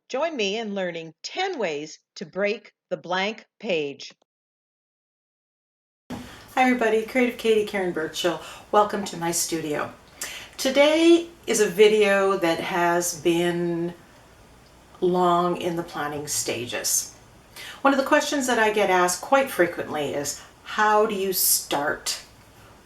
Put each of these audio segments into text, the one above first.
Join me in learning 10 ways to break the blank page. Hi everybody, Creative Katie, Karen Burchill. Welcome to my studio. Today is a video that has been long in the planning stages. One of the questions that I get asked quite frequently is, how do you start?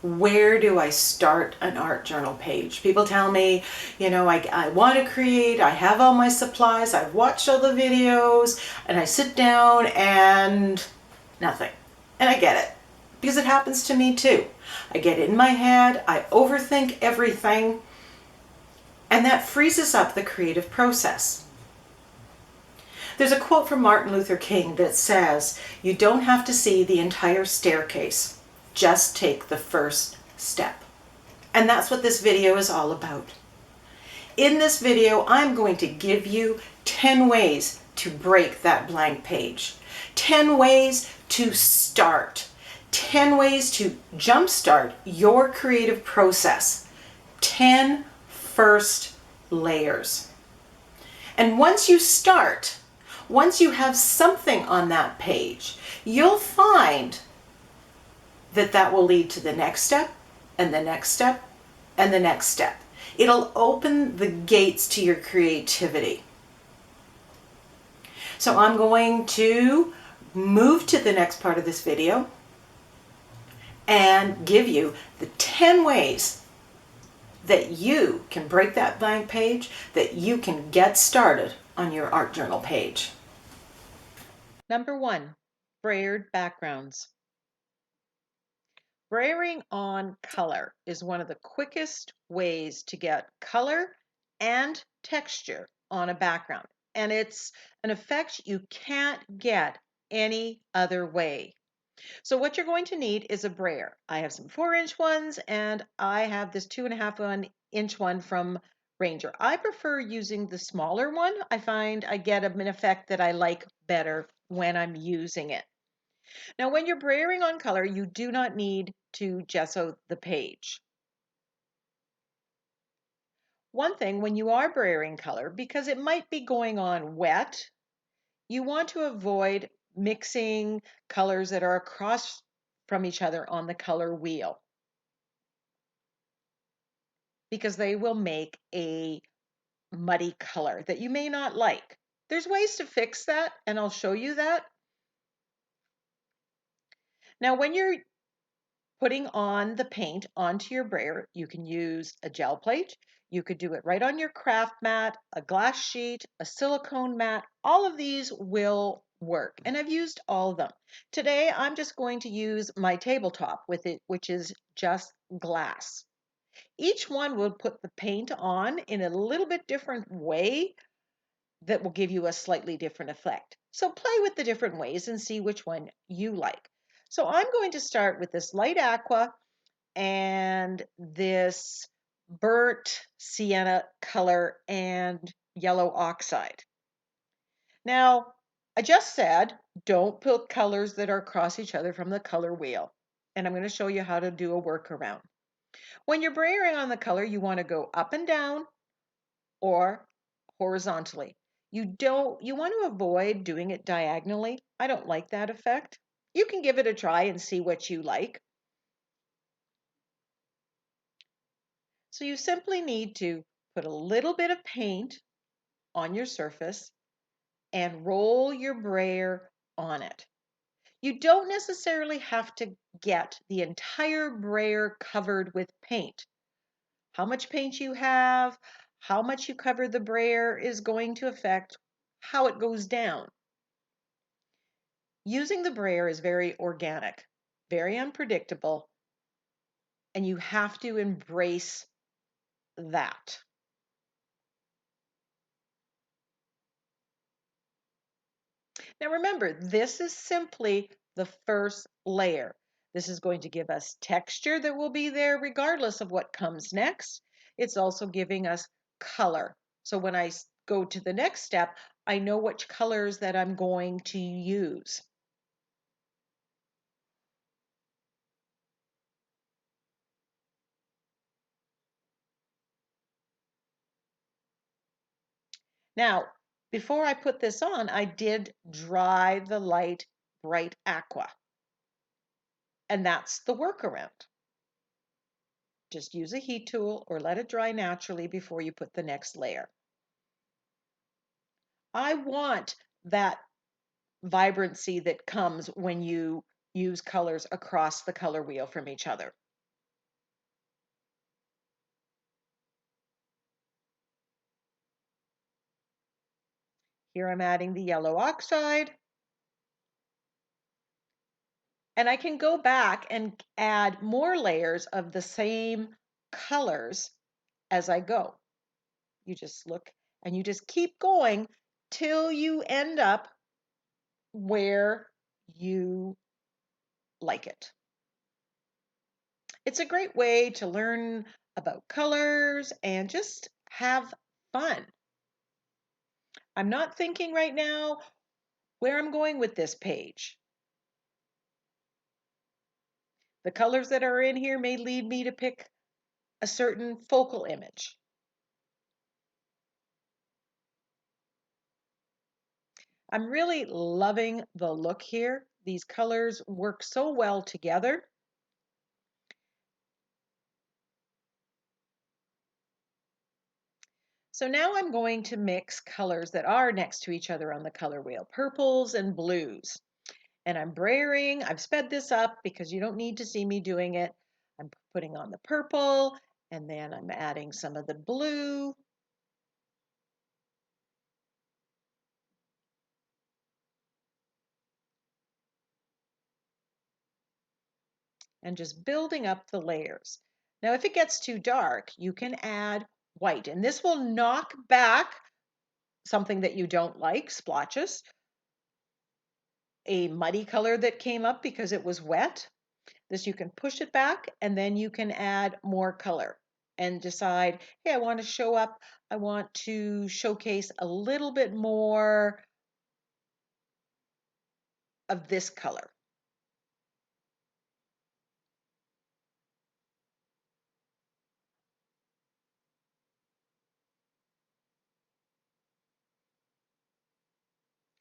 Where do I start an art journal page? People tell me, I want to create, I have all my supplies, I've watched all the videos, and I sit down and nothing. And I get it, because it happens to me too. I get in my head, I overthink everything, and that freezes up the creative process. There's a quote from Martin Luther King that says, "You don't have to see the entire staircase, just take the first step." And that's what this video is all about. In this video, I'm going to give you 10 ways to break that blank page, 10 ways to start, 10 ways to jumpstart your creative process, 10 first layers. And once you start, once you have something on that page, you'll find that that will lead to the next step and the next step and the next step. It'll open the gates to your creativity. So I'm going to move to the next part of this video and give you the 10 ways that you can break that blank page, that you can get started on your art journal page. Number 1, brayered backgrounds. Brayering on color is one of the quickest ways to get color and texture on a background. And it's an effect you can't get any other way. So what you're going to need is a brayer. I have some 4-inch ones and I have this 2.5-inch one from Ranger. I prefer using the smaller one. I find I get an effect that I like better when I'm using it. Now, when you're brayering on color, you do not need to gesso the page. One thing, when you are brayering color, because it might be going on wet, you want to avoid mixing colors that are across from each other on the color wheel, because they will make a muddy color that you may not like. There's ways to fix that, and I'll show you that. Now, when you're putting on the paint onto your brayer, you can use a gel plate. You could do it right on your craft mat, a glass sheet, a silicone mat. All of these will work, and I've used all of them. Today, I'm just going to use my tabletop with it, which is just glass. Each one will put the paint on in a little bit different way that will give you a slightly different effect. So play with the different ways and see which one you like. So I'm going to start with this light aqua and this burnt sienna color and yellow oxide. Now, I just said don't put colors that are across each other from the color wheel. And I'm going to show you how to do a workaround. When you're brayering on the color, you want to go up and down or horizontally. You want to avoid doing it diagonally. I don't like that effect. You can give it a try and see what you like. So you simply need to put a little bit of paint on your surface and roll your brayer on it. You don't necessarily have to get the entire brayer covered with paint. How much paint you have, how much you cover the brayer is going to affect how it goes down. Using the brayer is very organic, very unpredictable, and you have to embrace that. Now remember, this is simply the first layer. This is going to give us texture that will be there regardless of what comes next. It's also giving us color. So when I go to the next step, I know which colors that I'm going to use. Now, Before I put this on, I did dry the light bright aqua, and that's the workaround. Just use a heat tool or let it dry naturally before you put the next layer. I want that vibrancy that comes when you use colors across the color wheel from each other. Here I'm adding the yellow oxide, and I can go back and add more layers of the same colors as I go. You just look and you just keep going till you end up where you like it. It's a great way to learn about colors and just have fun. I'm not thinking right now where I'm going with this page. The colors that are in here may lead me to pick a certain focal image. I'm really loving the look here. These colors work so well together. So now I'm going to mix colors that are next to each other on the color wheel, purples and blues. And I'm brayering. I've sped this up because you don't need to see me doing it. I'm putting on the purple, and then I'm adding some of the blue. And just building up the layers. Now, if it gets too dark, you can add white, and this will knock back something that you don't like, splotches, a muddy color that came up because it was wet. This you can push it back, and then you can add more color and decide, hey, I want to showcase a little bit more of this color.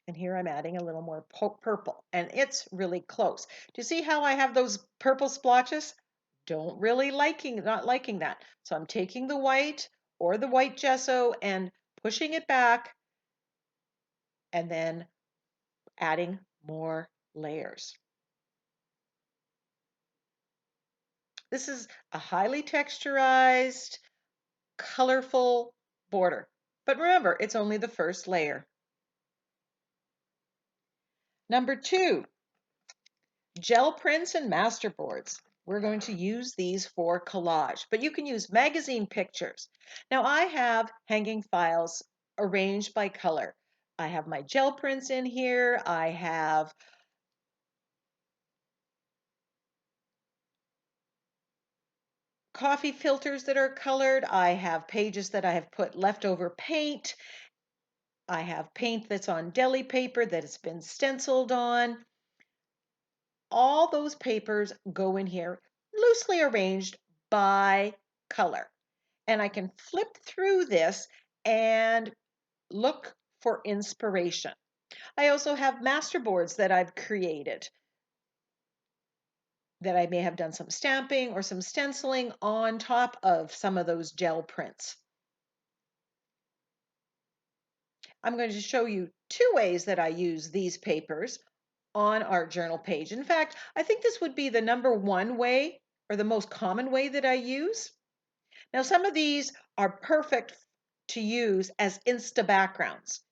And here I'm adding a little more purple, and it's really close. Do you see how I have those purple splotches? Not liking that. So I'm taking the white or the white gesso and pushing it back and then adding more layers. This is a highly texturized, colorful border. But remember, it's only the first layer. Number 2, gel prints and masterboards. We're going to use these for collage, but you can use magazine pictures. Now I have hanging files arranged by color. I have my gel prints in here. I have coffee filters that are colored. I have pages that I have put leftover paint. I have paint that's on deli paper that has been stenciled on. All those papers go in here loosely arranged by color. And I can flip through this and look for inspiration. I also have masterboards that I've created that I may have done some stamping or some stenciling on top of some of those gel prints. I'm going to show you 2 ways that I use these papers on our journal page. In fact, I think this would be the number 1 way or the most common way that I use. Now, some of these are perfect to use as Insta backgrounds.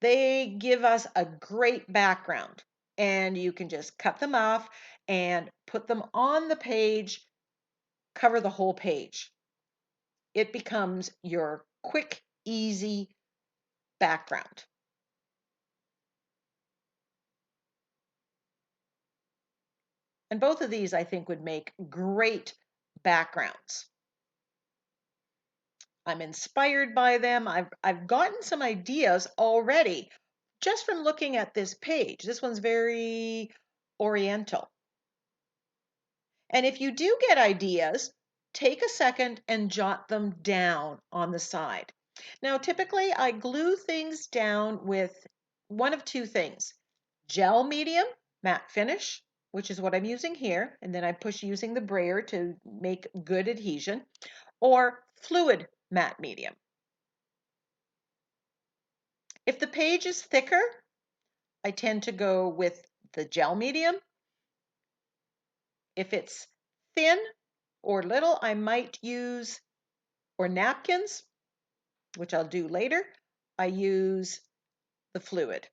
They give us a great background, and you can just cut them off and put them on the page, cover the whole page. It becomes your quick, easy background. And both of these, I think, would make great backgrounds. I'm inspired by them. I've gotten some ideas already just from looking at this page. This one's very oriental. And if you do get ideas, take a second and jot them down on the side. Now, typically I glue things down with one of two things: gel medium, matte finish, which is what I'm using here, and then I push using the brayer to make good adhesion, or fluid matte medium. If the page is thicker, I tend to go with the gel medium. If it's thin or little, I might use, or napkins, which I'll do later, I use the fluid.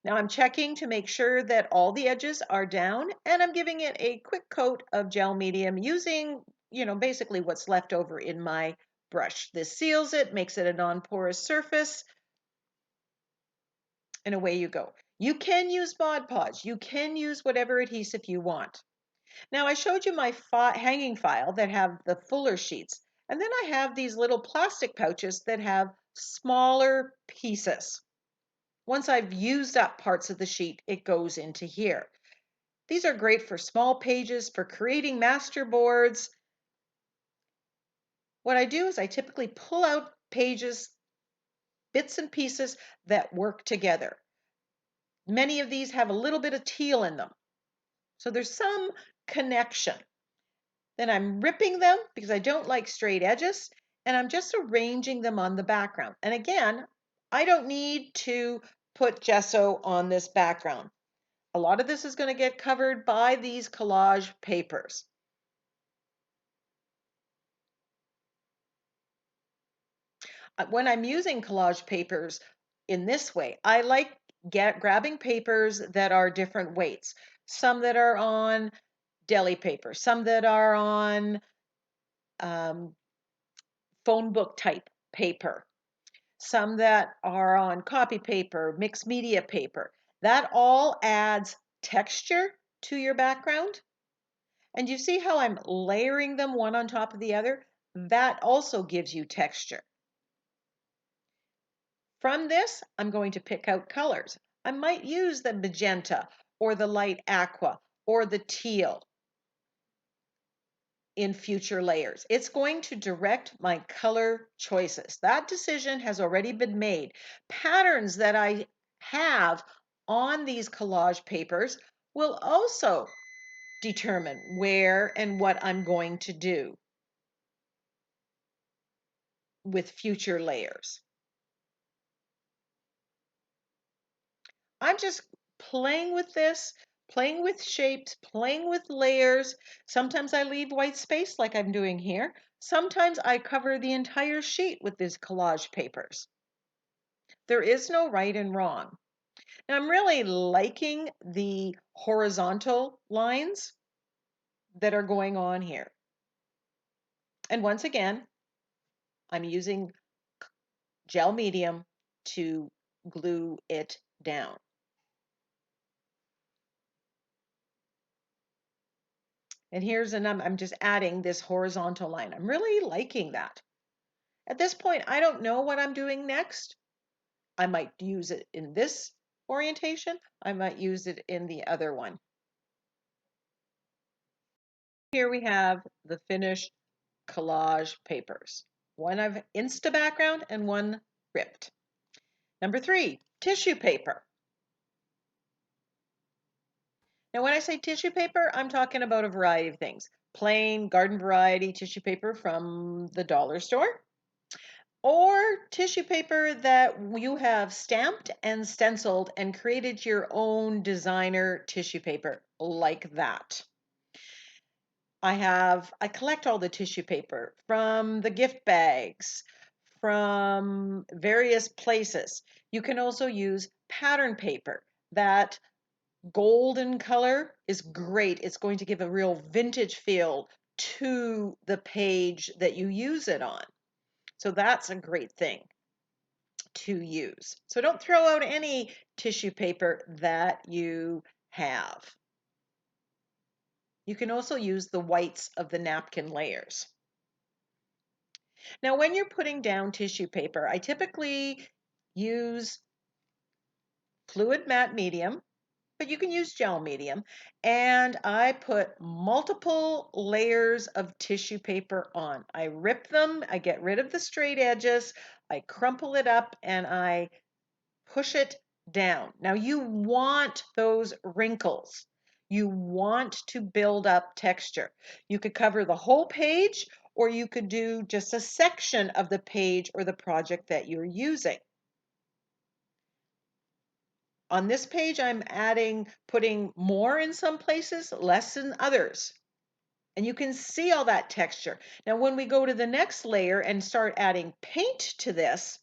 Now I'm checking to make sure that all the edges are down, and I'm giving it a quick coat of gel medium using, basically what's left over in my brush. This seals it, makes it a non-porous surface, and away you go. You can use Mod Podge. You can use whatever adhesive you want. Now I showed you my hanging file that have the fuller sheets, and then I have these little plastic pouches that have smaller pieces. Once I've used up parts of the sheet, it goes into here. These are great for small pages, for creating master boards. What I do is I typically pull out pages, bits and pieces that work together. Many of these have a little bit of teal in them, so there's some connection. Then I'm ripping them because I don't like straight edges, and I'm just arranging them on the background. And again, I don't need to put gesso on this background. A lot of this is going to get covered by these collage papers. When I'm using collage papers in this way, I like grabbing papers that are different weights. Some that are on deli paper, some that are on um, phone book type paper, some that are on copy paper, mixed media paper. That all adds texture to your background. And you see how I'm layering them one on top of the other? That also gives you texture. From this, I'm going to pick out colors. I might use the magenta or the light aqua or the teal in future layers. It's going to direct my color choices. That decision has already been made. Patterns that I have on these collage papers will also determine where and what I'm going to do with future layers. I'm just playing with this, playing with shapes, playing with layers. Sometimes I leave white space like I'm doing here. Sometimes I cover the entire sheet with these collage papers. There is no right and wrong. Now I'm really liking the horizontal lines that are going on here. And once again, I'm using gel medium to glue it down. And I'm just adding this horizontal line. I'm really liking that. At this point, I don't know what I'm doing next. I might use it in this orientation. I might use it in the other one. Here we have the finished collage papers. One of Insta background and one ripped. Number 3, tissue paper. Now, when I say tissue paper, I'm talking about a variety of things. Plain garden variety tissue paper from the dollar store, or tissue paper that you have stamped and stenciled and created your own designer tissue paper like that. I collect all the tissue paper from the gift bags, from various places. You can also use pattern paper. That golden color is great. It's going to give a real vintage feel to the page that you use it on. So that's a great thing to use. So don't throw out any tissue paper that you have. You can also use the whites of the napkin layers. Now, when you're putting down tissue paper, I typically use fluid matte medium, but you can use gel medium, and I put multiple layers of tissue paper on. I rip them, I get rid of the straight edges, I crumple it up and I push it down. Now you want those wrinkles. You want to build up texture. You could cover the whole page, or you could do just a section of the page or the project that you're using. On this page, I'm putting more in some places, less in others. And you can see all that texture. Now, when we go to the next layer and start adding paint to this,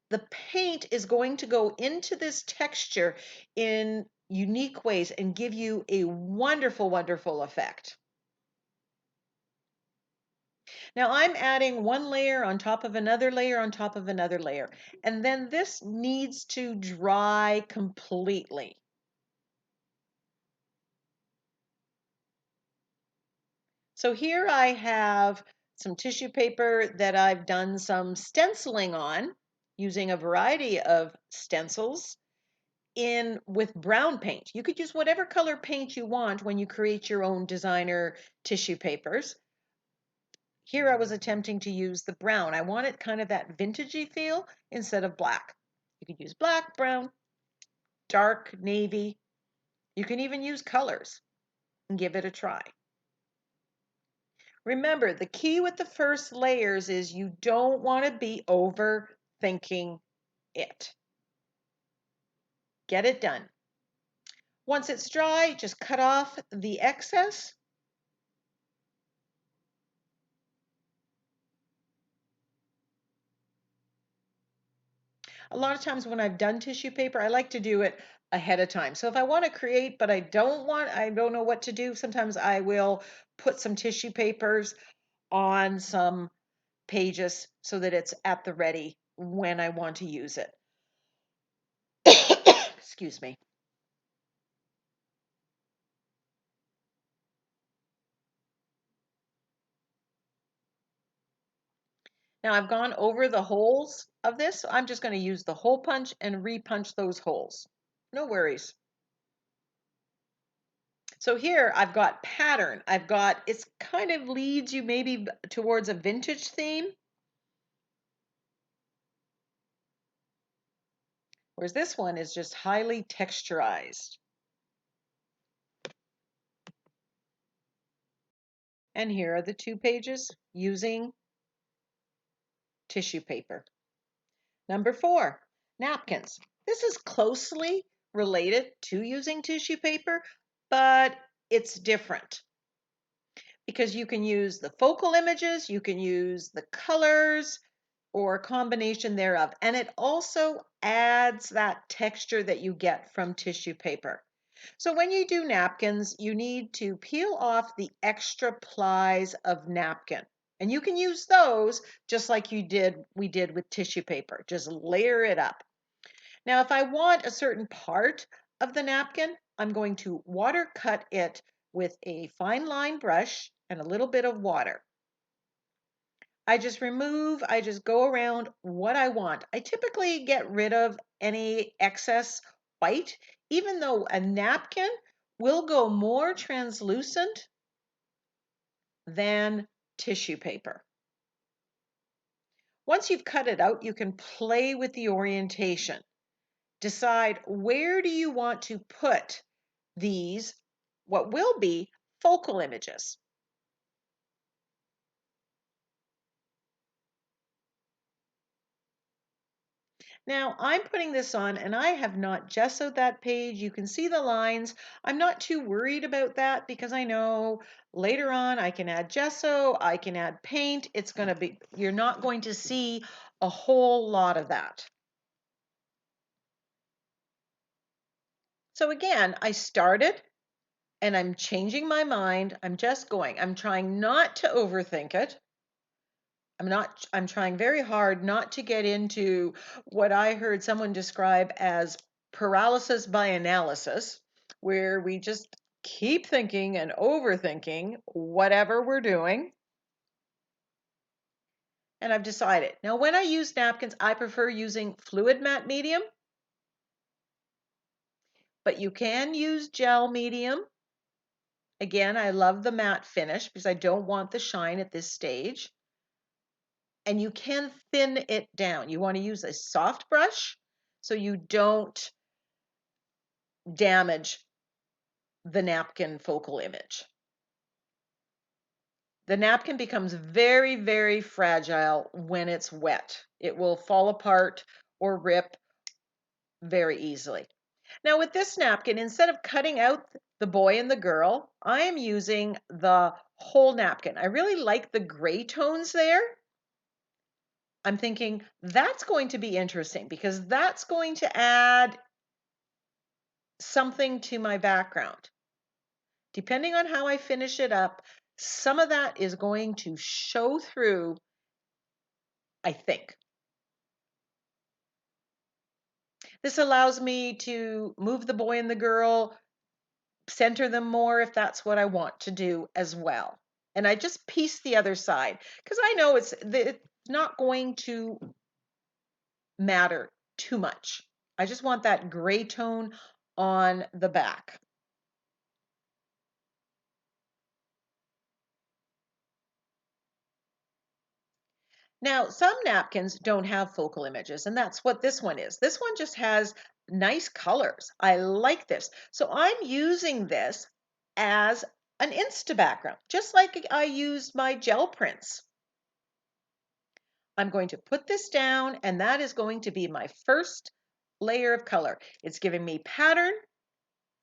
the paint is going to go into this texture in unique ways and give you a wonderful, wonderful effect. Now I'm adding one layer on top of another layer on top of another layer, and then this needs to dry completely. So here I have some tissue paper that I've done some stenciling on using a variety of stencils in with brown paint. You could use whatever color paint you want when you create your own designer tissue papers. Here I was attempting to use the brown. I wanted kind of that vintagey feel instead of black. You could use black, brown, dark, navy. You can even use colors and give it a try. Remember, the key with the first layers is you don't want to be overthinking it. Get it done. Once it's dry, just cut off the excess. A lot of times when I've done tissue paper, I like to do it ahead of time. So if I want to create, but I don't know what to do, sometimes I will put some tissue papers on some pages so that it's at the ready when I want to use it. Excuse me. Now I've gone over the holes of this, so I'm just going to use the hole punch and repunch those holes. No worries. So here I've got pattern. It's kind of leads you maybe towards a vintage theme. Whereas this one is just highly texturized. And here are the 2 pages using tissue paper. Number 4, napkins. This is closely related to using tissue paper, but it's different because you can use the focal images, you can use the colors, or a combination thereof. And it also adds that texture that you get from tissue paper. So when you do napkins, you need to peel off the extra plies of napkin. And you can use those just like we did with tissue paper. Just layer it up. Now, if I want a certain part of the napkin, I'm going to water cut it with a fine line brush and a little bit of water. I just go around what I want. I typically get rid of any excess white, even though a napkin will go more translucent than tissue paper. Once you've cut it out, you can play with the orientation. Decide where do you want to put these, what will be focal images. Now I'm putting this on and I have not gessoed that page. You can see the lines. I'm not too worried about that because I know later on I can add gesso, I can add paint. You're not going to see a whole lot of that. So again, I started and I'm changing my mind. I'm just going. I'm trying not to overthink it. I'm trying very hard not to get into what I heard someone describe as paralysis by analysis, where we just keep thinking and overthinking whatever we're doing. And I've decided. Now, when I use napkins, I prefer using fluid matte medium, but you can use gel medium. Again, I love the matte finish because I don't want the shine at this stage. and you can thin it down. You want to use a soft brush so you don't damage the napkin focal image. The napkin becomes very, very fragile when it's wet. It will fall apart or rip very easily. Now with this napkin, instead of cutting out the boy and the girl, I am using the whole napkin. I really like the gray tones there. I'm thinking that's going to be interesting because that's going to add something to my background. Depending on how I finish it up, some of that is going to show through, I think. This allows me to move the boy and the girl, center them more if that's what I want to do as well. And I just piece the other side because I know it's not going to matter too much. I just want that gray tone on the back. Now, some napkins don't have focal images, and that's what this one is. This one just has nice colors. I like this. So I'm using this as an Insta background, just like I used my gel prints. I'm going to put this down, and that is going to be my first layer of color. It's giving me pattern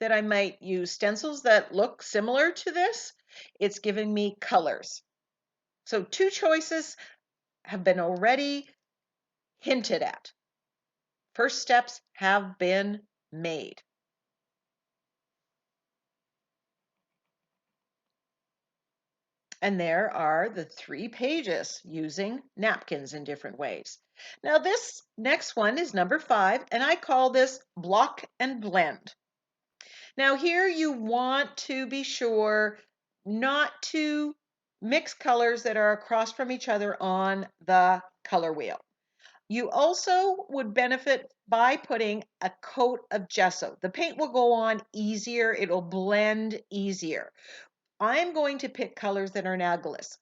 that I might use stencils that look similar to this. It's giving me colors. So two choices have been already hinted at. First steps have been made. And there are the 3 pages using napkins in different ways. Now this next one is number 5, and I call this block and blend. Now here you want to be sure not to mix colors that are across from each other on the color wheel. You also would benefit by putting a coat of gesso. The paint will go on easier, it'll blend easier. I'm going to pick colors that are analogous.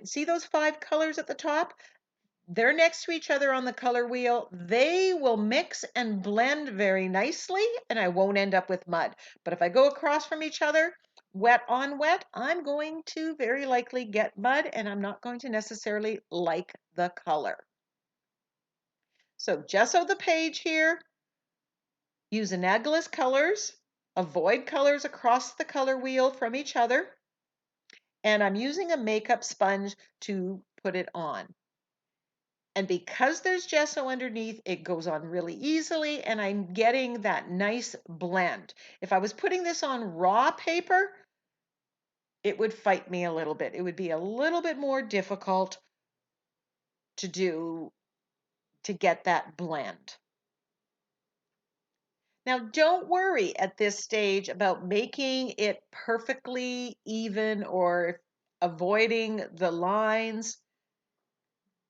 See those 5 colors at the top? They're next to each other on the color wheel. They will mix and blend very nicely, and I won't end up with mud. But if I go across from each other, wet on wet, I'm going to very likely get mud, and I'm not going to necessarily like the color. So gesso the page here, use analogous colors, avoid colors across the color wheel from each other, and I'm using a makeup sponge to put it on. And because there's gesso underneath, it goes on really easily, and I'm getting that nice blend. If I was putting this on raw paper, it would fight me a little bit. It would be a little bit more difficult to do to get that blend. Now, don't worry at this stage about making it perfectly even or avoiding the lines.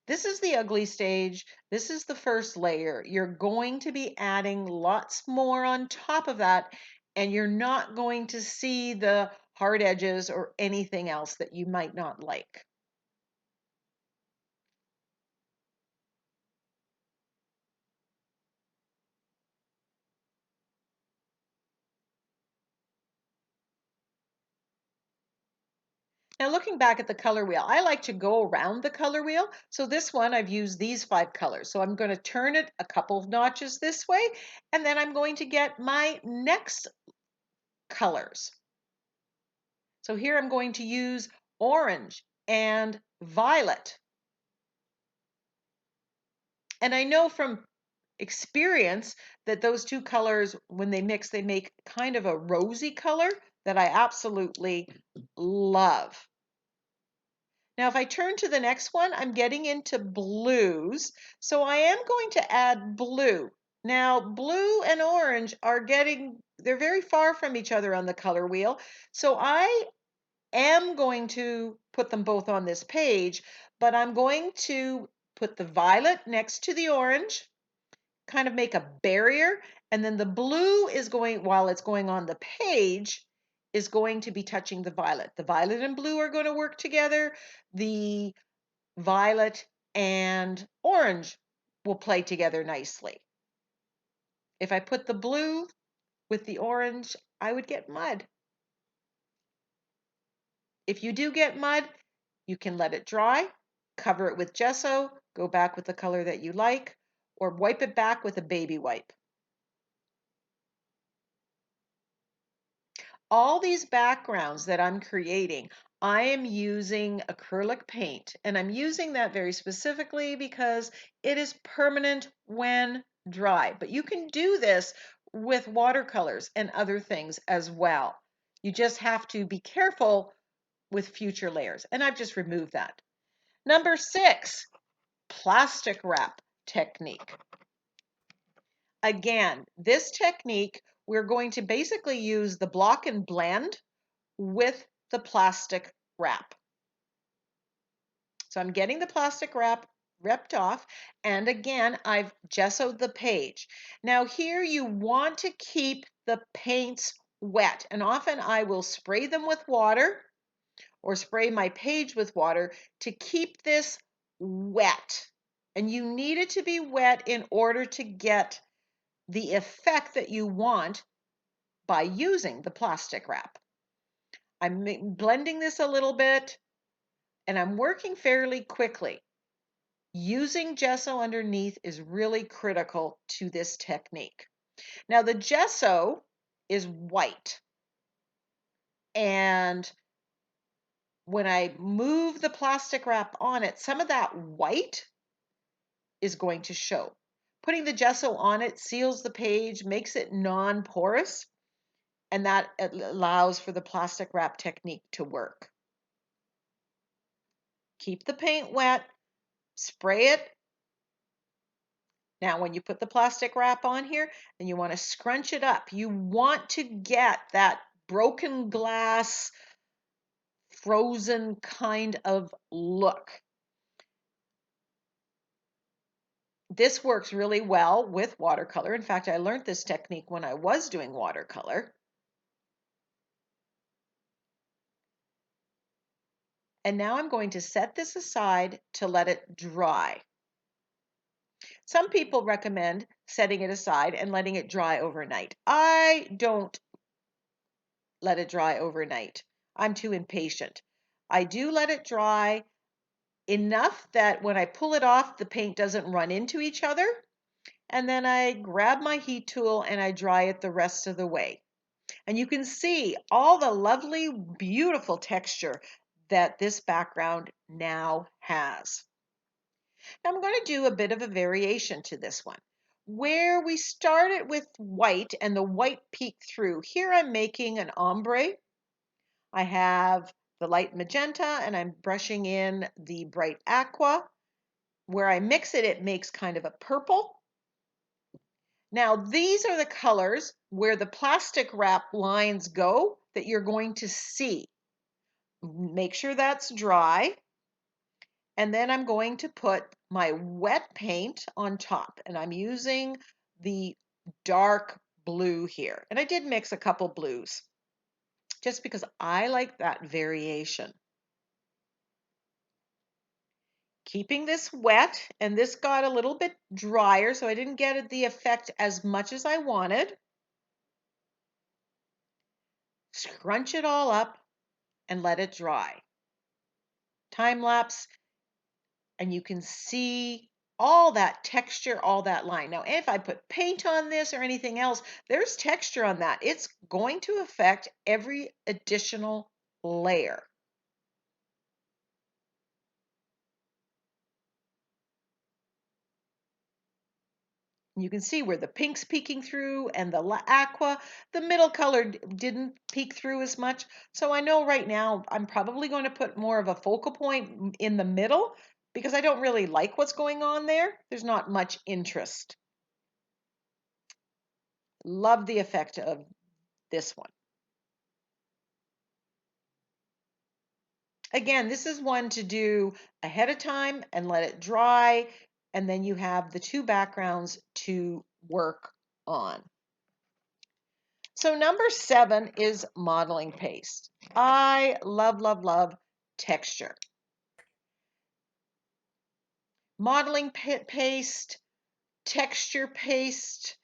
This is the ugly stage. This is the first layer. You're going to be adding lots more on top of that, and you're not going to see the hard edges or anything else that you might not like. Now looking back at the color wheel, I like to go around the color wheel. So this one, I've used these 5 colors. So I'm going to turn it a couple of notches this way, and then I'm going to get my next colors. So here I'm going to use orange and violet. And I know from experience that those 2 colors, when they mix, they make kind of a rosy color that I absolutely love. Now, if I turn to the next one, I'm getting into blues. So I am going to add blue. Now, blue and orange they're very far from each other on the color wheel. So I am going to put them both on this page, but I'm going to put the violet next to the orange, kind of make a barrier, and then the blue is going, while it's going on the page, is going to be touching the violet. The violet and blue are going to work together. The violet and orange will play together nicely. If I put the blue with the orange, I would get mud. If you do get mud, you can let it dry, cover it with gesso, go back with the color that you like, or wipe it back with a baby wipe. All these backgrounds that I'm creating, I am using acrylic paint, and I'm using that very specifically because it is permanent when dry. But you can do this with watercolors and other things as well. You just have to be careful with future layers, and I've just removed that. Number 6, plastic wrap technique. Again, this technique, we're going to basically use the block and blend with the plastic wrap. So I'm getting the plastic wrap ripped off, and again, I've gessoed the page. Now here you want to keep the paints wet, and often I will spray them with water or spray my page with water to keep this wet. And you need it to be wet in order to get the effect that you want by using the plastic wrap. I'm blending this a little bit and I'm working fairly quickly. Using gesso underneath is really critical to this technique. Now the gesso is white, and when I move the plastic wrap on it, some of that white is going to show. Putting the gesso on it seals the page, makes it non-porous, and that allows for the plastic wrap technique to work. Keep the paint wet, spray it. Now, when you put the plastic wrap on here and you want to scrunch it up, you want to get that broken glass, frozen kind of look. This works really well with watercolor. In fact, I learned this technique when I was doing watercolor. And now I'm going to set this aside to let it dry. Some people recommend setting it aside and letting it dry overnight. I don't let it dry overnight. I'm too impatient. I do let it dry enough that when I pull it off, the paint doesn't run into each other. And then I grab my heat tool and I dry it the rest of the way. And you can see all the lovely, beautiful texture that this background now has. Now I'm going to do a bit of a variation to this one. Where we started with white and the white peeked through, here I'm making an ombre. I have the light magenta and I'm brushing in the bright aqua. Where I mix it, it makes kind of a purple. Now these are the colors where the plastic wrap lines go that you're going to see. Make sure that's dry. And then I'm going to put my wet paint on top, and I'm using the dark blue here. And I did mix a couple blues just because I like that variation. Keeping this wet, and this got a little bit drier, so I didn't get the effect as much as I wanted. Scrunch it all up and let it dry. Time lapse, and you can see all that texture, all that line. Now, if I put paint on this or anything else, there's texture on that. It's going to affect every additional layer. You can see where the pink's peeking through and the aqua, the middle color didn't peek through as much. So I know right now I'm probably going to put more of a focal point in the middle because I don't really like what's going on there. There's not much interest. Love the effect of this one. Again, this is one to do ahead of time and let it dry, and then you have the two backgrounds to work on. So number 7 is modeling paste. I love, love, love texture. modeling paste, texture paste.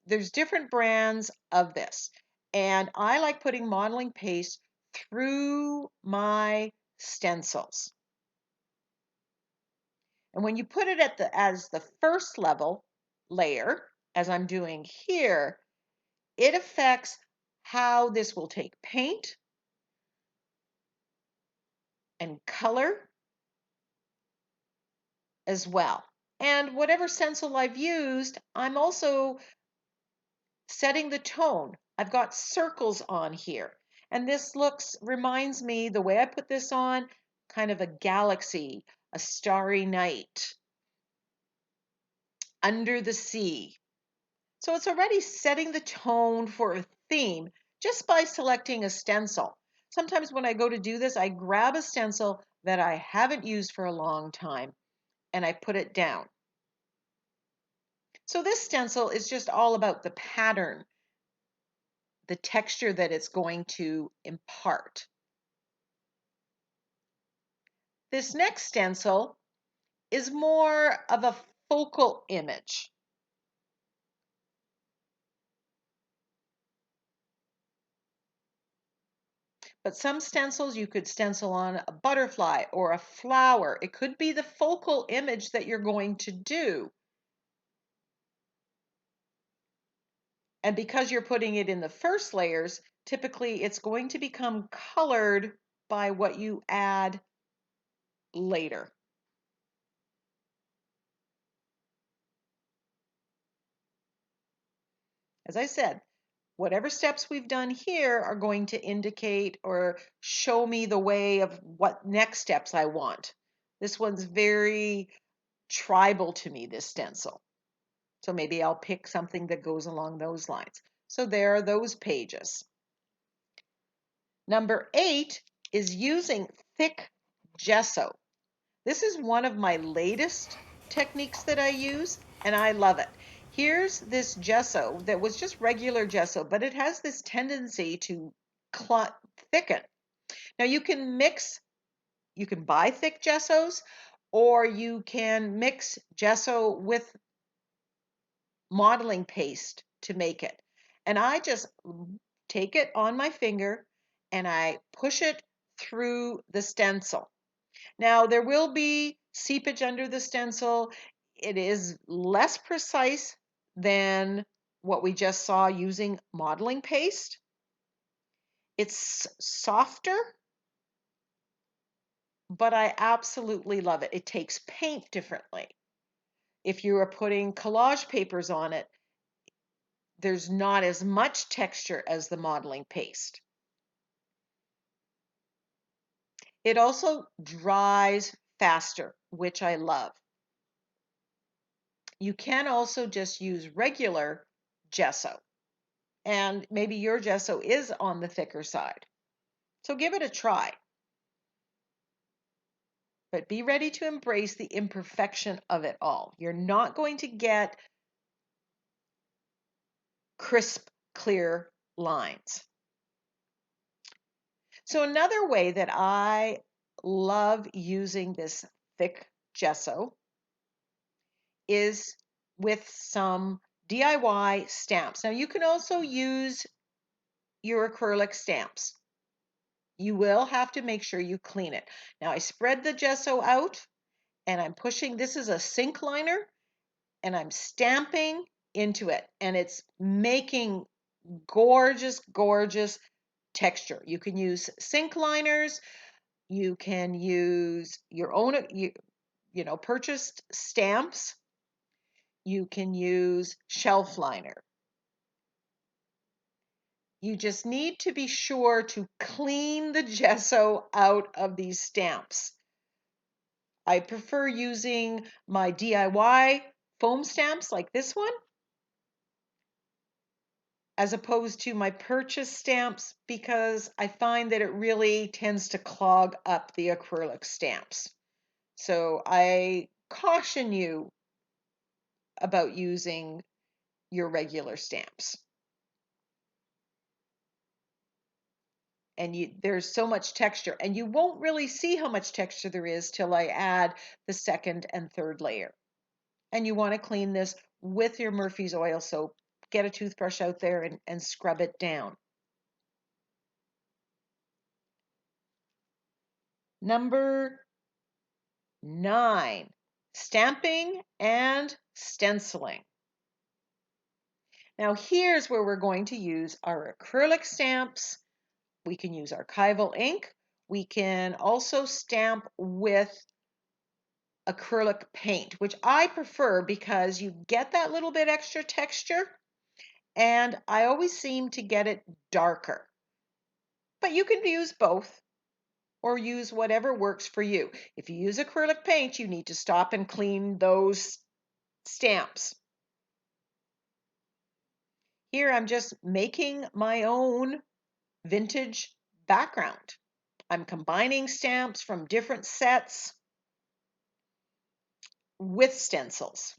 There's different brands of this. And I like putting modeling paste through my stencils. And when you put it as the first level layer, as I'm doing here, it affects how this will take paint and color as well. And whatever stencil I've used, I'm also setting the tone. I've got circles on here. And this reminds me, the way I put this on, kind of a galaxy, a starry night, under the sea. So it's already setting the tone for a theme just by selecting a stencil. Sometimes when I go to do this, I grab a stencil that I haven't used for a long time and I put it down. So this stencil is just all about the pattern, the texture that it's going to impart. This next stencil is more of a focal image. But some stencils, you could stencil on a butterfly or a flower. It could be the focal image that you're going to do. And because you're putting it in the first layers, typically it's going to become colored by what you add later. As I said, whatever steps we've done here are going to indicate or show me the way of what next steps I want. This one's very tribal to me, this stencil. So maybe I'll pick something that goes along those lines. So there are those pages. Number 8 is using thick gesso. This is one of my latest techniques that I use, and I love it. Here's this gesso that was just regular gesso, but it has this tendency to thicken. Now you can buy thick gessos, or you can mix gesso with modeling paste to make it. And I just take it on my finger and I push it through the stencil. Now there will be seepage under the stencil. It is less precise than what we just saw using modeling paste. It's softer, but I absolutely love it. It takes paint differently. If you are putting collage papers on it, there's not as much texture as the modeling paste. It also dries faster, which I love. You can also just use regular gesso, and maybe your gesso is on the thicker side. So give it a try. But be ready to embrace the imperfection of it all. You're not going to get crisp, clear lines. So another way that I love using this thick gesso is with some DIY stamps. Now you can also use your acrylic stamps. You will have to make sure you clean it. Now I spread the gesso out and I'm pushing, this is a sink liner, and I'm stamping into it, and it's making gorgeous, gorgeous texture. You can use sink liners, you can use your own, purchased stamps, you can use shelf liner. You just need to be sure to clean the gesso out of these stamps. I prefer using my DIY foam stamps like this one as opposed to my purchase stamps because I find that it really tends to clog up the acrylic stamps. So I caution you about using your regular stamps. and there's so much texture, and you won't really see how much texture there is till I add the second and third layer. And you want to clean this with your Murphy's oil soap. Get a toothbrush out there and scrub it down. Number 9, stamping and stenciling. Now here's where we're going to use our acrylic stamps. We can use archival ink. We can also stamp with acrylic paint, which I prefer because you get that little bit extra texture, and I always seem to get it darker. But you can use both or use whatever works for you. If you use acrylic paint, you need to stop and clean those stamps. Here I'm just making my own vintage background. I'm combining stamps from different sets with stencils.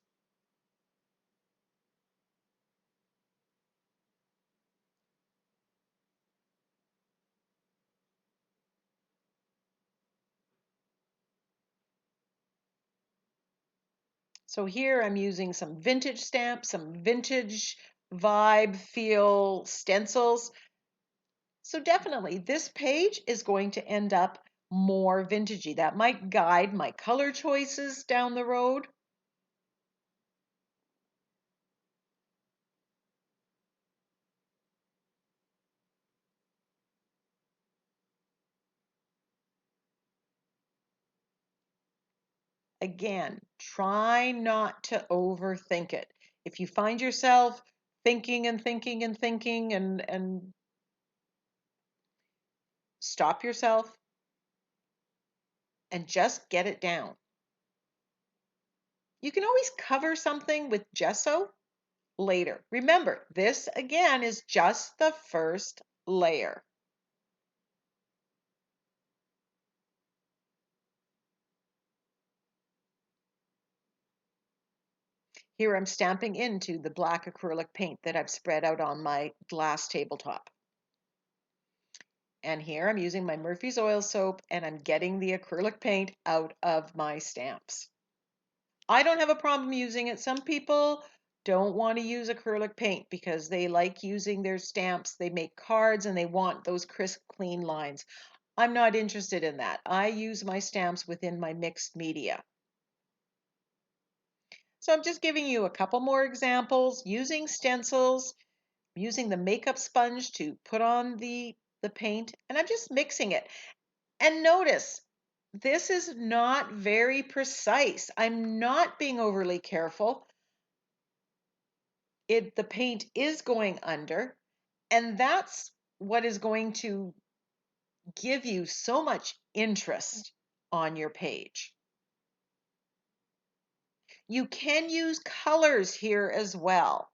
So here I'm using some vintage stamps, some vintage vibe feel stencils. So definitely this page is going to end up more vintagey. That might guide my color choices down the road. Again, try not to overthink it. If you find yourself thinking and thinking and thinking and stop yourself and just get it down. You can always cover something with gesso later. Remember, this again is just the first layer. Here I'm stamping into the black acrylic paint that I've spread out on my glass tabletop. And here I'm using my Murphy's oil soap and I'm getting the acrylic paint out of my stamps. I don't have a problem using it. Some people don't want to use acrylic paint because they like using their stamps. They make cards and they want those crisp, clean lines. I'm not interested in that. I use my stamps within my mixed media. So I'm just giving you a couple more examples using stencils, using the makeup sponge to put on the paint, and I'm just mixing it. And notice, this is not very precise. I'm not being overly careful. The paint is going under, and that's what is going to give you so much interest on your page. You can use colors here as well.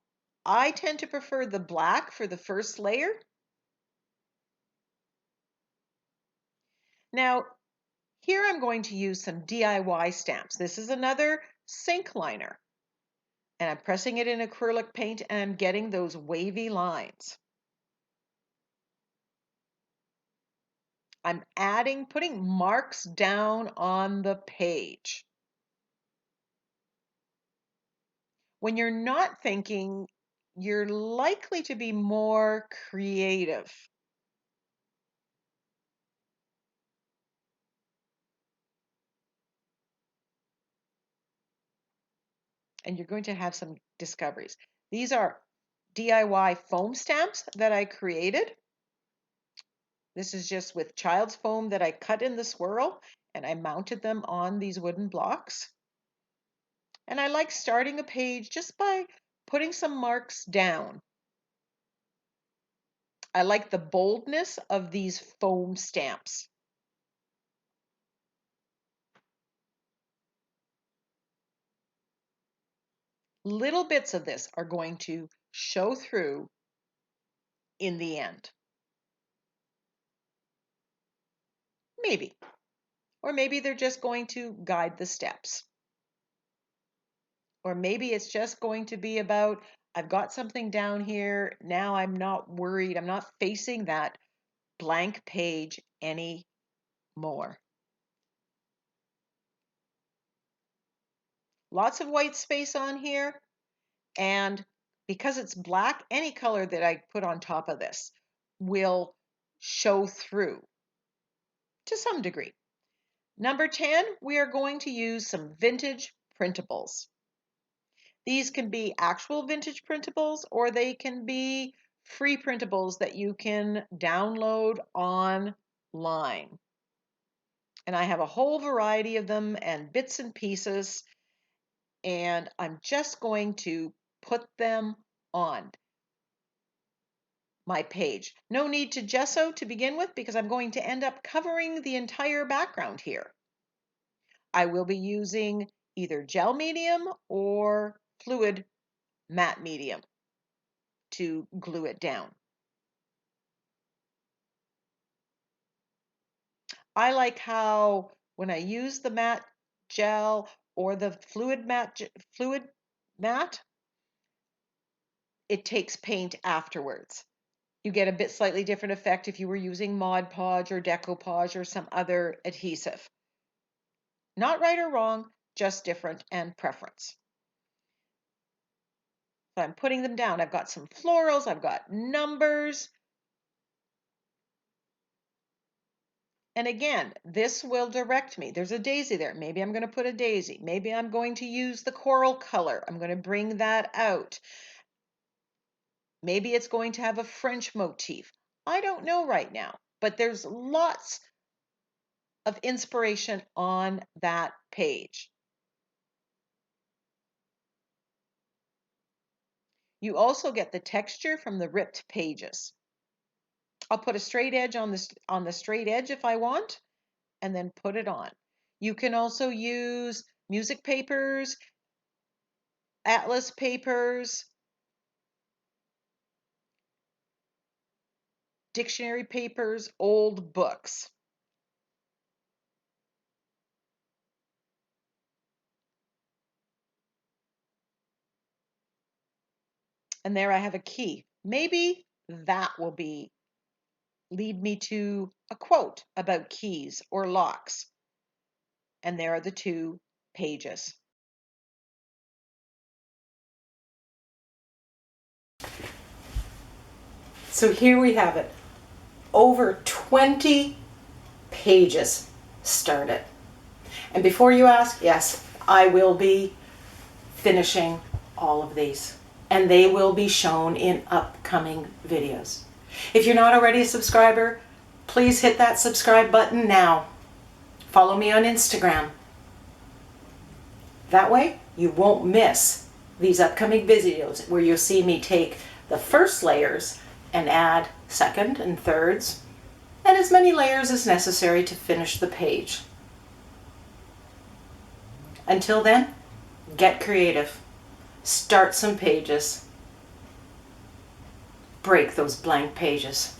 I tend to prefer the black for the first layer. Now, here I'm going to use some DIY stamps. This is another sink liner. And I'm pressing it in acrylic paint and I'm getting those wavy lines. I'm putting marks down on the page. When you're not thinking, you're likely to be more creative. And you're going to have some discoveries. These are DIY foam stamps that I created. This is just with child's foam that I cut in the swirl and I mounted them on these wooden blocks. And I like starting a page just by putting some marks down. I like the boldness of these foam stamps. Little bits of this are going to show through in the end. Maybe. Or maybe they're just going to guide the steps. Or maybe it's just going to be about, I've got something down here. Now I'm not worried. I'm not facing that blank page anymore. Lots of white space on here, and because it's black, any color that I put on top of this will show through to some degree. Number 10, we are going to use some vintage printables. These can be actual vintage printables, or they can be free printables that you can download online. And I have a whole variety of them and bits and pieces, and I'm just going to put them on my page. No need to gesso to begin with because I'm going to end up covering the entire background here. I will be using either gel medium or fluid matte medium to glue it down. I like how when I use the matte gel or the fluid matte, it takes paint afterwards. You get a bit slightly different effect if you were using Mod Podge or Decoupage or some other adhesive. Not right or wrong, just different and preference. So I'm putting them down. I've got some florals, I've got numbers. And again, this will direct me. There's a daisy there. Maybe I'm going to put a daisy. Maybe I'm going to use the coral color. I'm going to bring that out. Maybe it's going to have a French motif. I don't know right now, but there's lots of inspiration on that page. You also get the texture from the ripped pages. I'll put a straight edge on the straight edge if I want, and then put it on. You can also use music papers, atlas papers, dictionary papers, old books. And there I have a key. Maybe that will lead me to a quote about keys or locks. And there are the two pages. So here we have it. Over 20 pages started. And before you ask, yes, I will be finishing all of these. And they will be shown in upcoming videos. If you're not already a subscriber, please hit that subscribe button now. Follow me on Instagram. That way you won't miss these upcoming videos where you'll see me take the first layers and add second and thirds and as many layers as necessary to finish the page. Until then, get creative. Start some pages. Break those blank pages.